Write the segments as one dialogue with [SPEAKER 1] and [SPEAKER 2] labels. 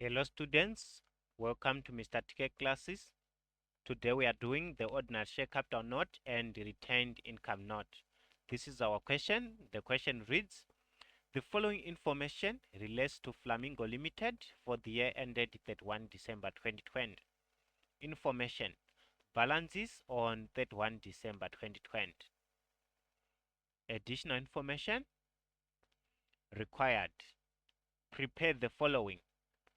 [SPEAKER 1] Hello students, welcome to Mr. TK classes. Today we are doing the ordinary share capital note and the retained income note. This is our question. The question reads, the following information relates to Flamingo Limited for the year ended 31 December 2020. Information, balances on 31 December 2020. Additional information required. Prepare the following: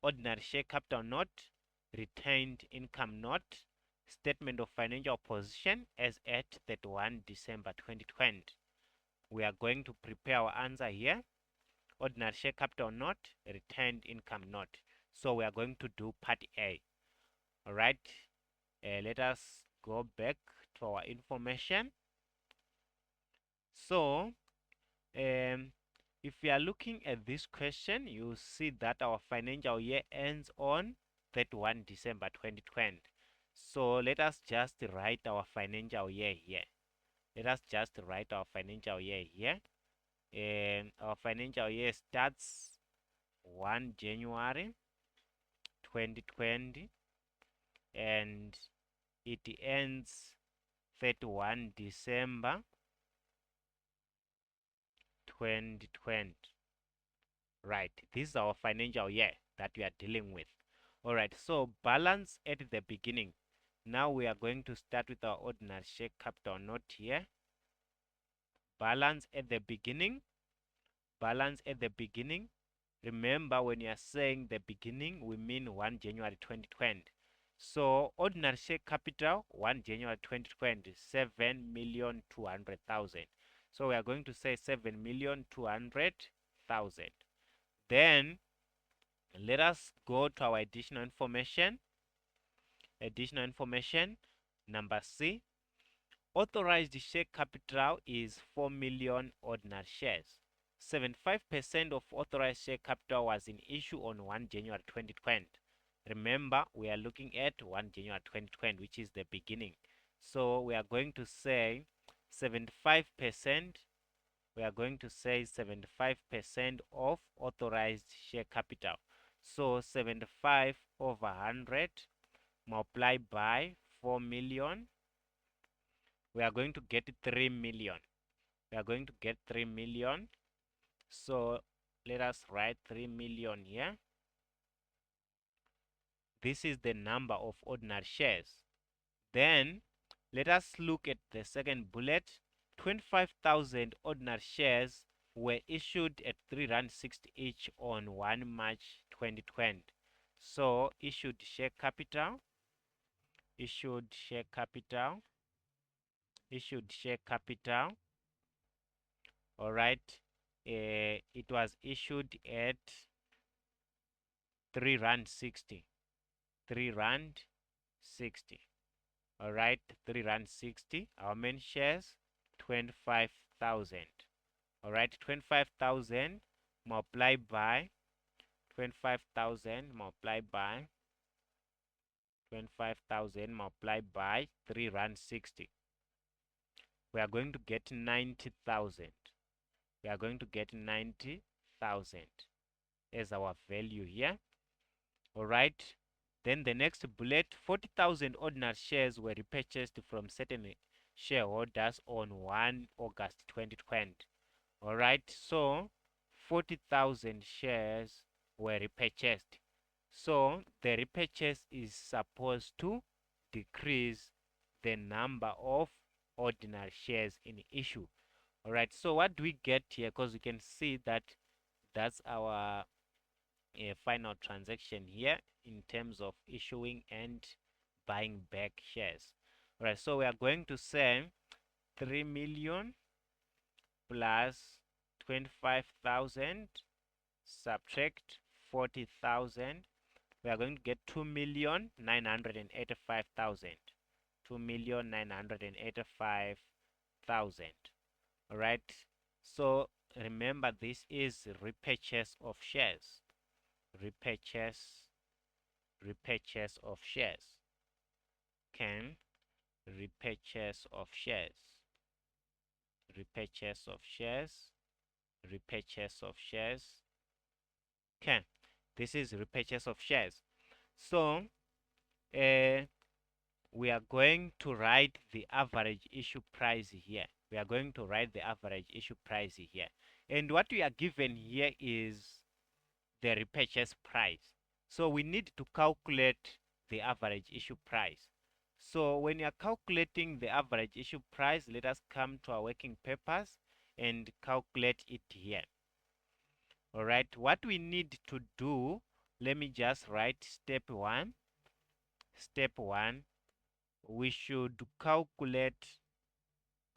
[SPEAKER 1] ordinary share capital note, retained income note, statement of financial position as at 31 December 2020. We are going to prepare our answer here: ordinary share capital note, retained income note. So we are going to do part A. All right. Let us go back to our information. So if we are looking at this question, you see that our financial year ends on 31 December 2020. So let us just write our financial year here. Let us just write our financial year here. And our financial year starts 1 January 2020 and it ends 31 December 2020. Right, this is our financial year that we are dealing with. All right, so balance at the beginning. Now we are going to start with our ordinary share capital note here. Balance at the beginning. Balance at the beginning. Remember, when you are saying the beginning, we mean 1 January 2020. So ordinary share capital 1 January 2020, 7,200,000. So we are going to say 7,200,000. Then let us go to our additional information. Additional information number C. Authorized share capital is 4 million ordinary shares. 75% of authorized share capital was in issue on 1 January 2020. Remember, we are looking at 1 January 2020, which is the beginning. So we are going to say 75%. We are going to say 75% of authorized share capital. So 75 over 100 multiplied by 4 million. We are going to get 3 million. We are going to get 3 million. So let us write 3 million here. This is the number of ordinary shares. Then let us look at the second bullet. 25,000 ordinary shares were issued at 3 Rand 60 each on 1 March 2020. So issued share capital, issued share capital, issued share capital. All right, it was issued at 3 Rand 60. 3 Rand 60. All right, 3 Rand 60. Our main shares 25,000. All right, 25,000 multiplied by 25,000 multiplied by 25,000 multiplied by 3 Rand 60. We are going to get 90,000. We are going to get 90,000 as our value here. All right. Then the next bullet, 40,000 ordinary shares were repurchased from certain shareholders on 1 August 2020. All right. So 40,000 shares were repurchased. So the repurchase is supposed to decrease the number of ordinary shares in issue. All right, so what do we get here? Because we can see that that's our final transaction here in terms of issuing and buying back shares. All right, so we are going to say 3 million plus 25,000 subtract 40,000. We are going to get 2,985,000. 2,985,000. All right. So remember, this is repurchase of shares. Repurchase of shares. Can repurchase of shares. Repurchase of shares. Repurchase of shares. Can. This is repurchase of shares. So we are going to write the average issue price here. We are going to write the average issue price here. And what we are given here is the repurchase price. So we need to calculate the average issue price. So when you are calculating the average issue price, let us come to our working papers and calculate it here. All right, what we need to do, let me just write step one. Step one, we should calculate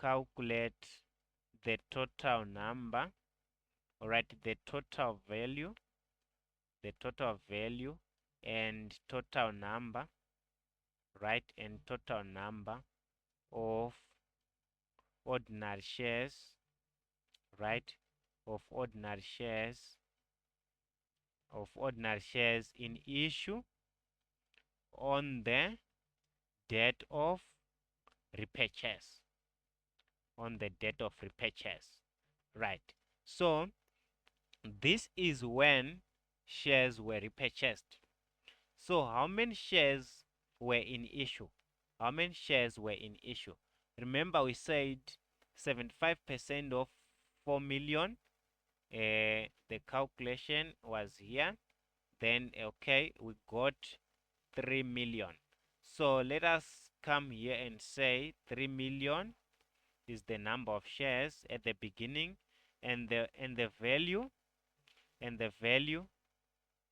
[SPEAKER 1] the total number. All right, the total value and total number, right, and total number of ordinary shares, right, of ordinary shares in issue on the date of repurchase, right. So this is when shares were repurchased. So how many shares were in issue? How many shares were in issue? Remember we said 75% of 4 million. The calculation was here. Then, okay, we got 3 million. So let us come here and say 3 million is the number of shares at the beginning, and the value,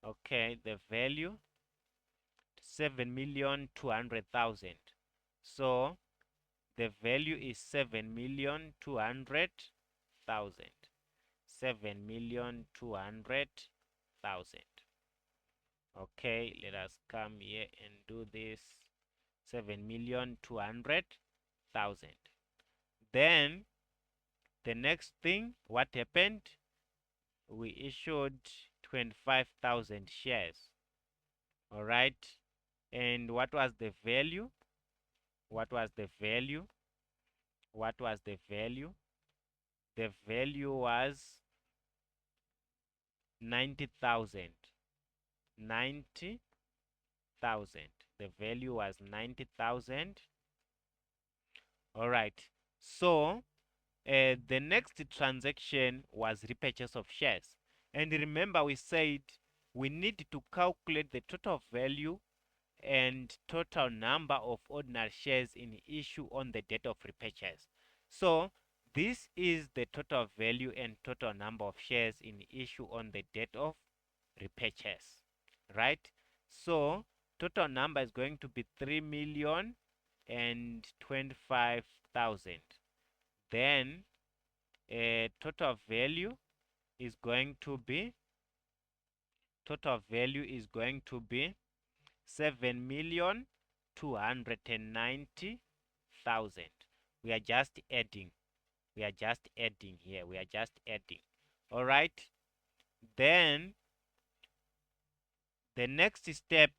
[SPEAKER 1] okay, the value 7,200,000. So the value is 7,200,000. 7,200,000. Okay, let us come here and do this. 7,200,000. Then the next thing, what happened? We issued 25,000 shares. All right. And what was the value? What was the value? What was the value? The value was 90,000. 90,000. The value was 90,000. All right. So the next transaction was repurchase of shares. And remember we said we need to calculate the total value and total number of ordinary shares in issue on the date of repurchase. So this is the total value and total number of shares in issue on the date of repurchase, right? So total number is going to be 3,025,000. Then total value is going to be 7,290,000. We are just adding. We are just adding here. We are just adding. All right. Then the next step.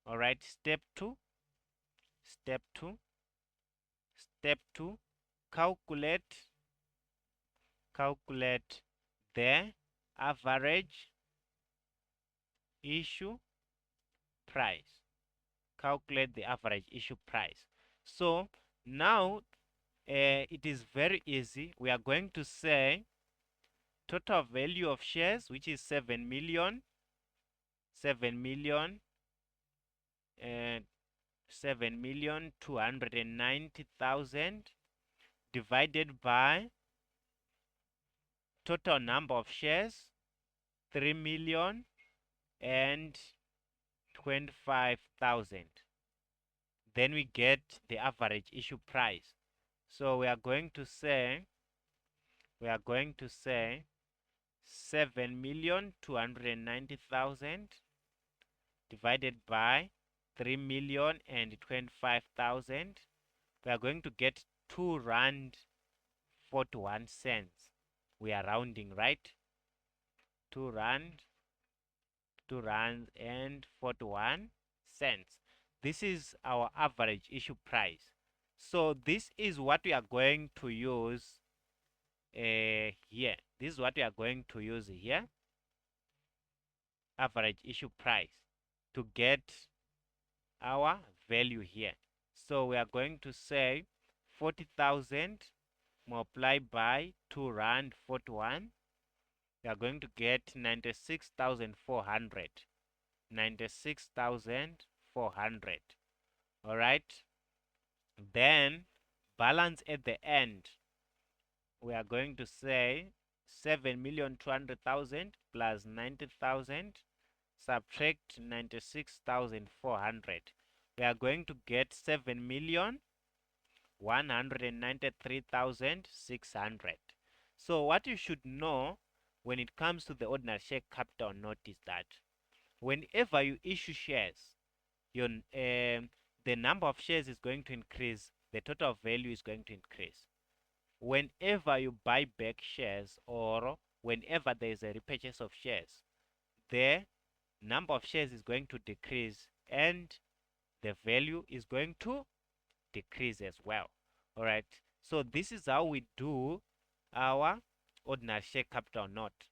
[SPEAKER 1] All right. Step two. Calculate the average issue price. Calculate the average issue price. So now it is very easy. We are going to say total value of shares, which is 7 million, 7,290,000 divided by total number of shares, 3,025,000. Then we get the average issue price. So we are going to say 7,290,000 divided by 3,025,000. We are going to get 2 rand 41 cents. We are rounding, right? 2 rand and 41 cents. This is our average issue price. So this is what we are going to use here. This is what we are going to use here. average issue price to get our value here. So we are going to say 40,000 multiplied by 2 rand 41. We are going to get 96,400. 96,400. All right. Then balance at the end. We are going to say 7,200,000 plus 90,000 subtract 96,400. We are going to get 7,193,600. So what you should know when it comes to the ordinary share capital note is that whenever you issue shares, the number of shares is going to increase, the total value is going to increase. Whenever you buy back shares or whenever there is a repurchase of shares, the number of shares is going to decrease and the value is going to decrease as well. All right. So this is how we do our ordinary share capital note.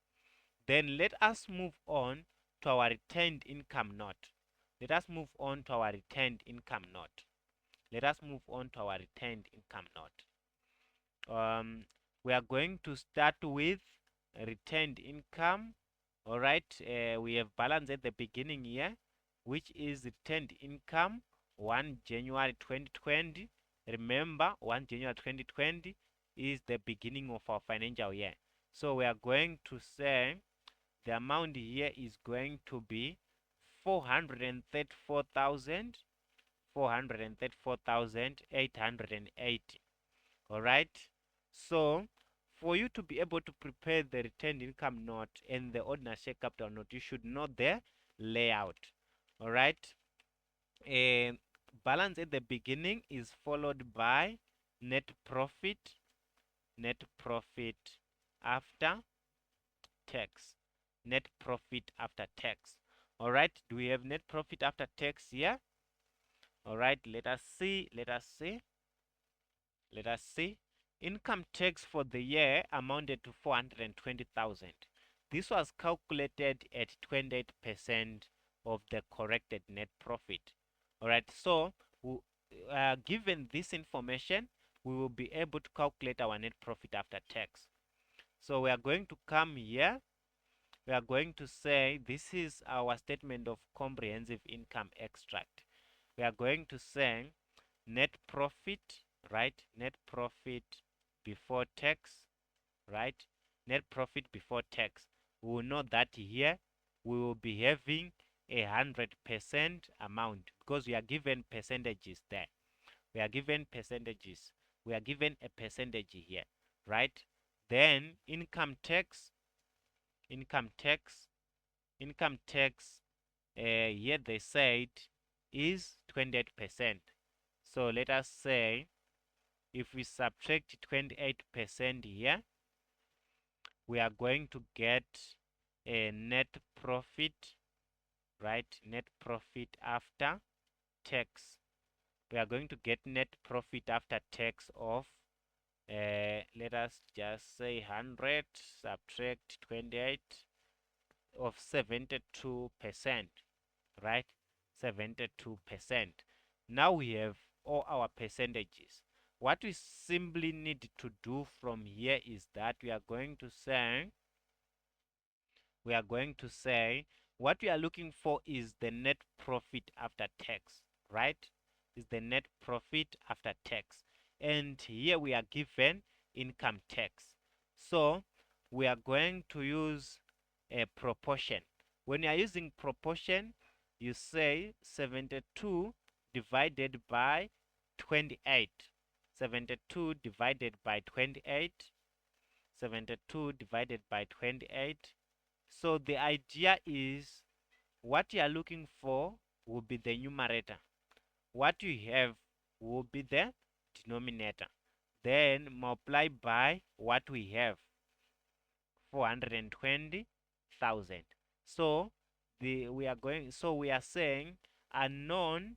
[SPEAKER 1] Then let us move on to our retained income note. Let us move on to our retained income note. Let us move on to our retained income note. We are going to start with retained income. All right, we have balance at the beginning here, which is retained income 1 January 2020. Remember, 1 January 2020 is the beginning of our financial year. So we are going to say the amount here is going to be 434,880. All right. So for you to be able to prepare the retained income note and the ordinary share capital note, you should know the layout. All right. A balance at the beginning is followed by net profit after tax. Net profit after tax. All right. Do we have net profit after tax here? All right. Let us see. Income tax for the year amounted to 420,000. This was calculated at 28% of the corrected net profit. All right. So, given this information, we will be able to calculate our net profit after tax. So we are going to come here. We are going to say this is our statement of comprehensive income extract. We are going to say net profit, right? Net profit before tax, right? Net profit before tax. We will know that here we will be having 100% amount because we are given percentages there. We are given percentages. We are given a percentage here, right? Then income tax, here they said is 28%. So let us say if we subtract 28% here, we are going to get a net profit, right? Net profit after tax. We are going to get net profit after tax of, let us just say 100, subtract 28 of 72%, right? 72%. Now we have all our percentages. What we simply need to do from here is that we are going to say what we are looking for is the net profit after tax, right? Is the net profit after tax. And here we are given income tax. So we are going to use a proportion. When you are using proportion, you say 72 divided by 28. 72 divided by 28. 72 divided by 28. So the idea is what you are looking for will be the numerator. What you have will be the denominator. Then multiply by what we have, 420,000. So we are saying unknown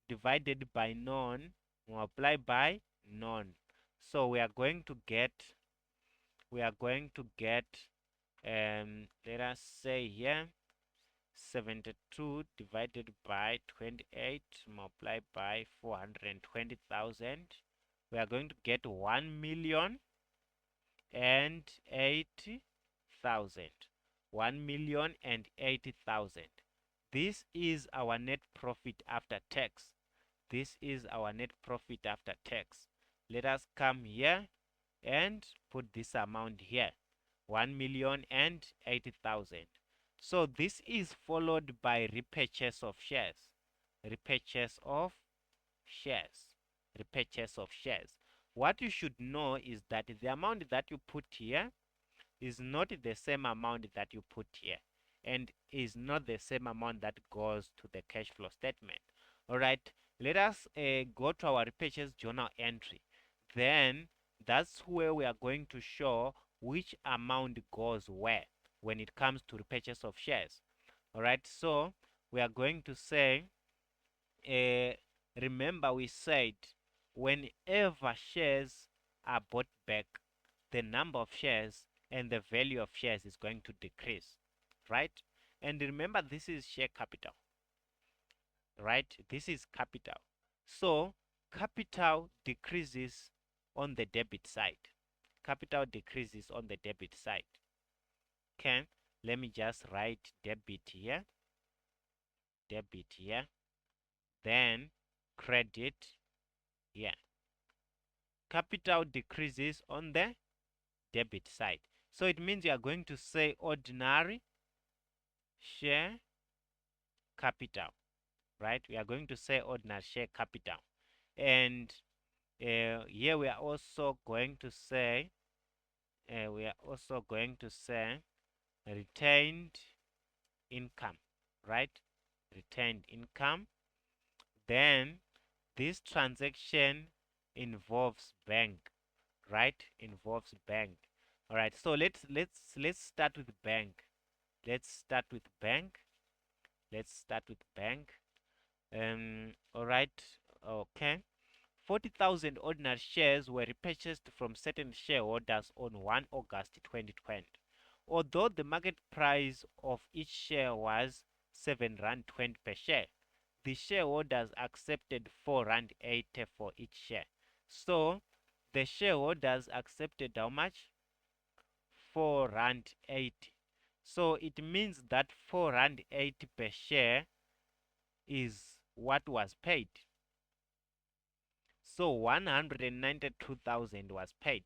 [SPEAKER 1] divided by known multiply by known. So we are going to get let us say here 72 divided by 28 multiplied by 420,000. We are going to get 1,080,000. 1,080,000. This is our net profit after tax. This is our net profit after tax. Let us come here and put this amount here, 1,080,000. So this is followed by repurchase of shares. Repurchase of shares. Repurchase of shares. What you should know is that the amount that you put here is not the same amount that you put here, and is not the same amount that goes to the cash flow statement. All right, let us go to our repurchase journal entry. Then that's where we are going to show which amount goes where when it comes to repurchase of shares. All right, so we are going to say, remember we said whenever shares are bought back, the number of shares and the value of shares is going to decrease, right? And remember, this is share capital, right? This is capital. So capital decreases on the debit side. Capital decreases on the debit side. Okay, let me just write debit here, then credit here. Capital decreases on the debit side. So it means you are going to say ordinary share capital, right? We are going to say ordinary share capital. And here we are also going to say, retained income, right? Retained income. Then this transaction involves bank, right? Involves bank. All right, so let's start with bank. Let's start with bank. All right. Okay. 40,000 ordinary shares were repurchased from certain shareholders on 1 August 2020. Although the market price of each share was 7 Rand 20 per share, the shareholders accepted 4 Rand 80 for each share. So the shareholders accepted how much? 4 Rand 80. So it means that 4 Rand 80 per share is what was paid. So 192,000 was paid.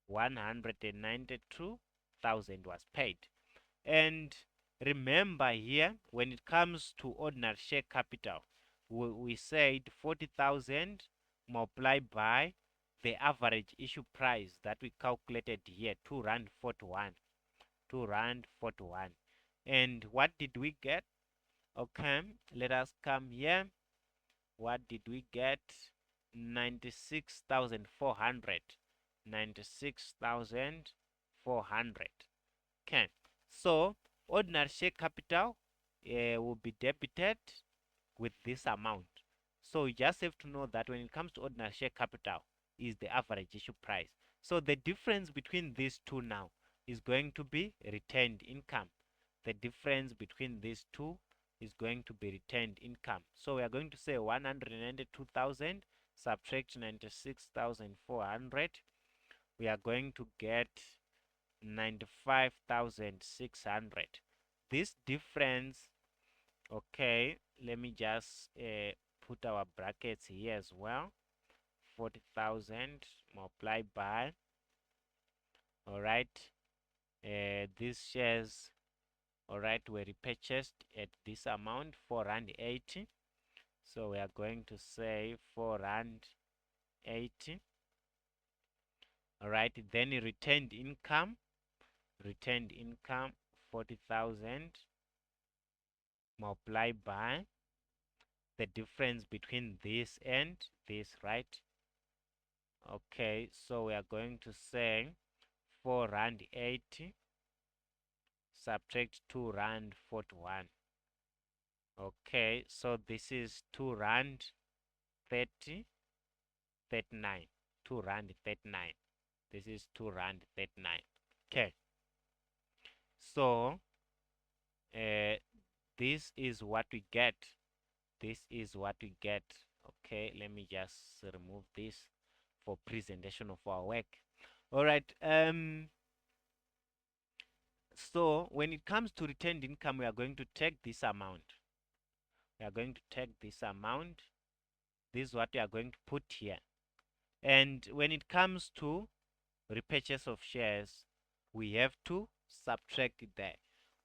[SPEAKER 1] 192,000 was paid. And remember here, when it comes to ordinary share capital, we said 40,000 multiplied by the average issue price that we calculated here, 2 Rand 41. 2 Rand 41. And what did we get? Okay, let us come here. What did we get? 96,400. 96,400. Okay, so ordinary share capital will be debited with this amount. So you just have to know that when it comes to ordinary share capital is the average issue price. So the difference between these two now is going to be retained income. The difference between these two is going to be retained income. So we are going to say 192,000 subtract 96,400. We are going to get 95,600. This difference, okay, let me just put our brackets here as well. 40,000 multiplied by, all right, these shares, all right, were repurchased at this amount, 4 Rand 80. So we are going to say 4 Rand 80. All right, then retained income, 40,000 multiplied by the difference between this and this, right? Okay, so we are going to say 4 Rand 80 subtract 2 Rand 41. Okay, so this is 2 Rand 39. 2 Rand 39. This is 2 Rand 39. Okay, so this is what we get. This is what we get. Okay, let me just remove this for presentation of our work. All right. So when it comes to retained income, we are going to take this amount. We are going to take this amount. This is what we are going to put here. And when it comes to repurchase of shares, we have to subtract it there.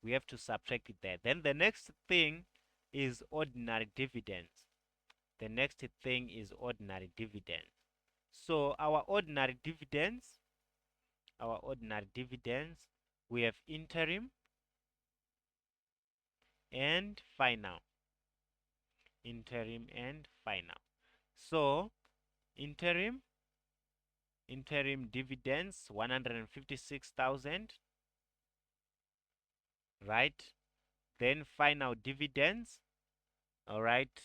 [SPEAKER 1] We have to subtract it there. Then the next thing is ordinary dividends. The next thing is ordinary dividends. So our ordinary dividends, we have interim and final. Interim and final. So interim dividends 156,000, right? Then final dividends, all right.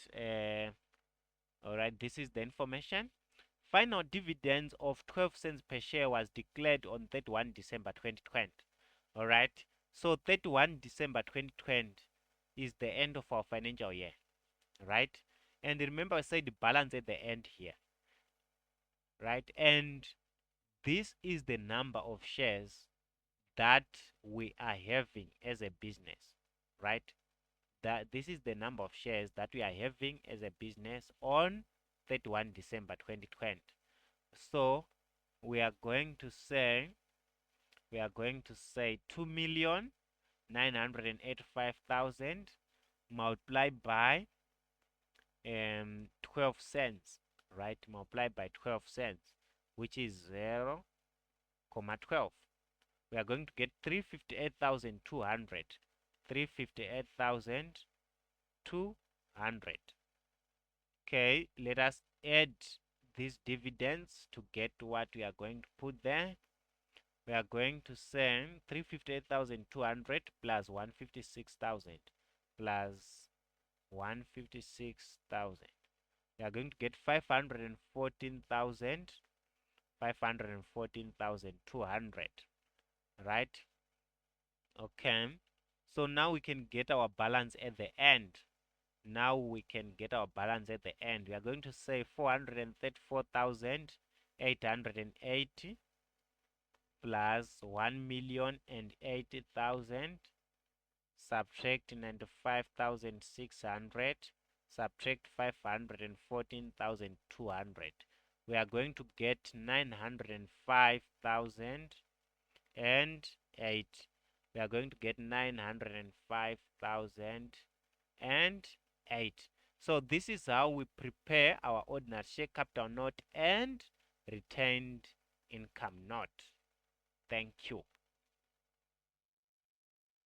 [SPEAKER 1] All right, this is the information. Final dividends of 12 cents per share was declared on 31 December 2020. All right, so 31 December 2020 is the end of our financial year, right? And remember, I said the balance at the end here, right? And this is the number of shares that we are having as a business, right? That this is the number of shares that we are having as a business on 31 December 2020. So we are going to say 2,985,000 multiplied by 12 cents, right? Multiplied by 12 cents, which is 0, 12. We are going to get 358,200. 358,200. Okay, let us add these dividends to get what we are going to put there. We are going to send 358,200 plus 156,000 plus 156,000. We are going to get 514,000, 514,200, right? Okay, so now we can get our balance at the end. Now we can get our balance at the end. We are going to say 434,880 plus 1,080,000 subtract 95,600 subtract 514,200. We are going to get 905,008. We are going to get 905,008. So this is how we prepare our ordinary share capital note and retained income note. Thank you.